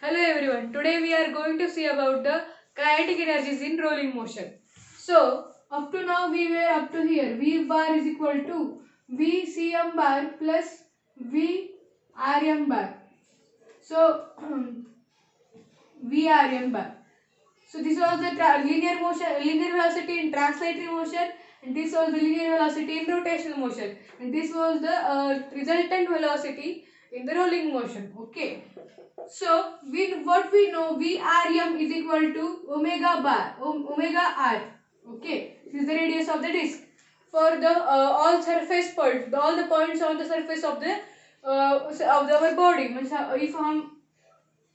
Hello everyone. Today we are going to see about the kinetic energies in rolling motion. So up to now we were up to here. V bar is equal to V Cm bar plus V Rm bar. So V Rm bar. So this was the linear motion, linear velocity in translatory motion, and this was the linear velocity in rotational motion, and this was the resultant velocity in the rolling motion. Okay. So what we know, Vrm is equal to omega bar, omega r. Okay, this is the radius of the disk. For the all surface points, all the points on the surface of the our body. Means if हम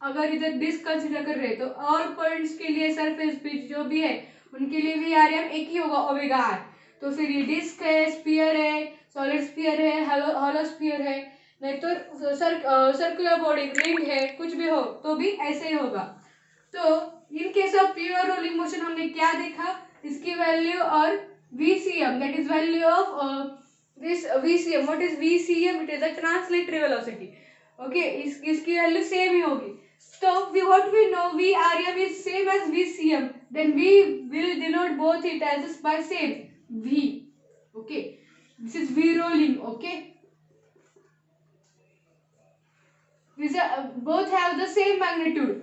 अगर इधर disc consider कर रहे तो और points के लिए surface पे जो भी है उनके लिए भी आर एम एक ही होगा ओमेगा आर. तो फिर ये डिस्क है, स्फीयर है, सॉलिड स्फीयर है, हॉलो स्फीयर है, नहीं तो सर्कुलर बॉडी रिंग है, कुछ भी हो तो भी ऐसे ही होगा. तो in case of pure rolling motion हमने क्या देखा, इसकी वैल्यू और VCM, that is value of this VCM. What is VCM? It is a translatory velocity. Okay, इसकी वैल्यू सेम ही होगी. So what we know, Vrm is same as VCM. Then we will denote both it as by same V. Okay, this is V rolling. Okay, these are both have the same magnitude.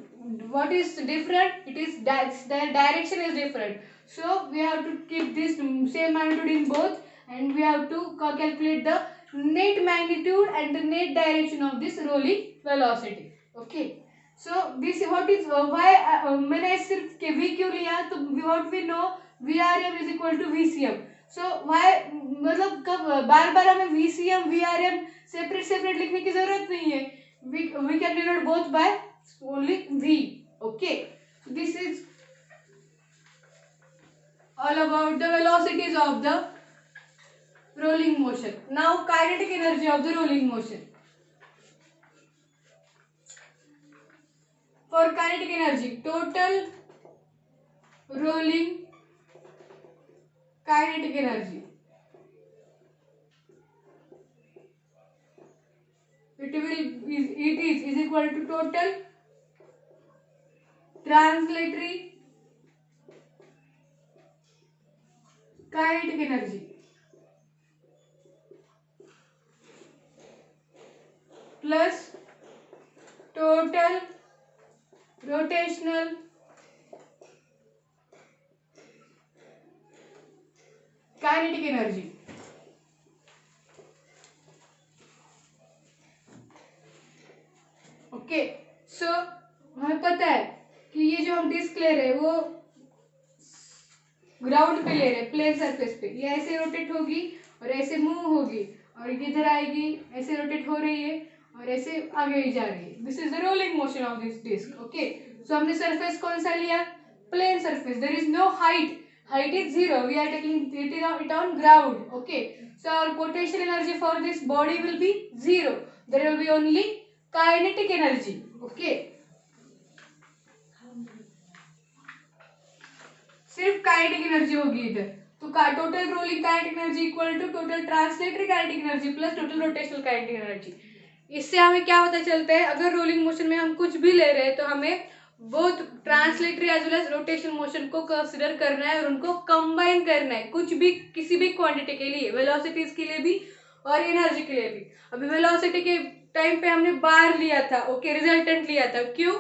What is different? It is that their direction is different. So we have to keep this same magnitude in both, and we have to calculate the net magnitude and the net direction of this rolling velocity. Okay. So this what is why मैंने सिर्फ V क्यों लिया, तो what we know Vrm is equal to VCM. So why मतलब कब बार बार हमें VCM Vrm separate लिखने की जरूरत नहीं है. We can denote both by only V. Okay, so this is all about the velocities of the rolling motion. Now kinetic energy of the rolling motion. For kinetic energy, total rolling kinetic energy, it is equal to total translatory kinetic energy plus total rotational kinetic energy. Okay, so हमें पता है कि ये जो हम disc ले रहे हैं वो ग्राउंड पे ले रहे हैं, प्लेन सरफेस पे. ये ऐसे रोटेट होगी और ऐसे मूव होगी और इधर आएगी, ऐसे रोटेट हो रही है और ऐसे आगे ही जा रही है. This is the rolling motion of this disc. Okay, so हमने सरफेस कौन सा लिया? Plane surface. There is no height. Height is 0. We are taking it on ground. Okay, so our potential energy for this body will be 0. There will be only kinetic energy. Okay, सिर्फ kinetic energy होगी इधर. तो total rolling kinetic energy equal to total translatory kinetic energy plus total rotational kinetic energy. इससे हमें क्या पता चलता है, अगर रोलिंग मोशन में हम कुछ भी ले रहे हैं तो हमें both translatory as well as rotation motion को कंसिडर करना है और उनको कंबाइन करना है, कुछ भी किसी भी क्वांटिटी के लिए, वेलोसिटीज के लिए भी और एनर्जी के लिए भी. अभी वेलोसिटी के टाइम पे हमने बार लिया था. ओके, रिजल्टेंट लिया था. क्यों?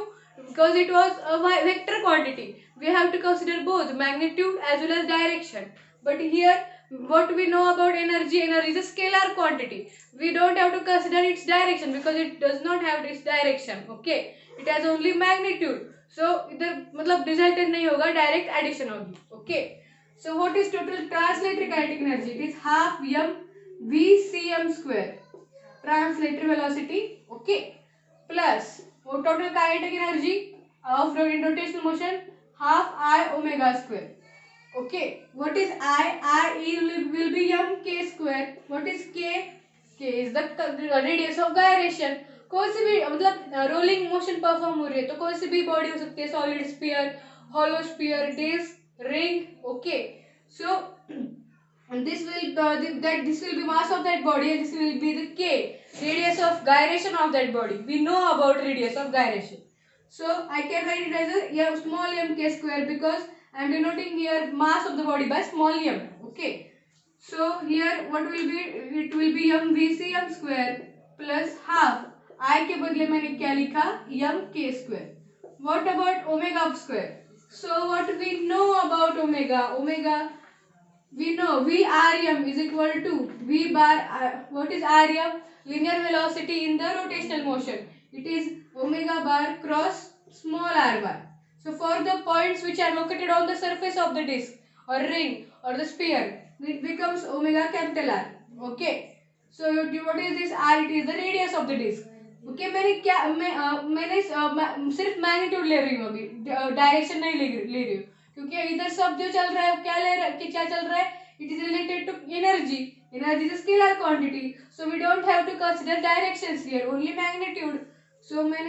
because it was a vector quantity. We have to consider both magnitude as well as direction. But here what we know about energy, energy is a scalar quantity. We don't have to consider its direction because it does not have its direction. Okay, it has only magnitude. So इधर मतलब resultant नहीं होगा, direct addition होगी. Okay, so what is total translatory kinetic energy? It is half m v cm square translatory velocity. Okay, plus total kinetic energy of rotational motion half I omega square. Okay, what is I will be m k square. What is k? K is the radius of gyration. कोई सी भी मतलब rolling motion perform हो रही है तो कोई सी भी body हो सकती है, solid sphere, hollow sphere, disc, ring. Okay, so this will be mass of that body and this will be the k, radius of gyration of that body. We know about radius of gyration. So I can write it as a small m k square because I am denoting here mass of the body by small m. Okay. So here what will be? It will be mvc m square plus half. I के बदले मैंने क्या लिखा? m k square. What about omega square? So what we know about omega? Omega we know v rm is equal to v bar. What is rm? Linear velocity in the rotational motion. It is omega bar cross small r bar. So for the points which are located on the surface of the disc or ring or the sphere, it becomes omega capital R. Okay. So what is this r? It is the radius of the disc. Okay. मैंने सिर्फ magnitude ले रही हूँ, अभी direction नहीं ले रही हूँ, क्योंकि इधर सब जो चल रहा है क्या चल रहा है? It is related to energy. Energy is a scalar quantity, so we don't have to consider directions here, only magnitude. So मैंने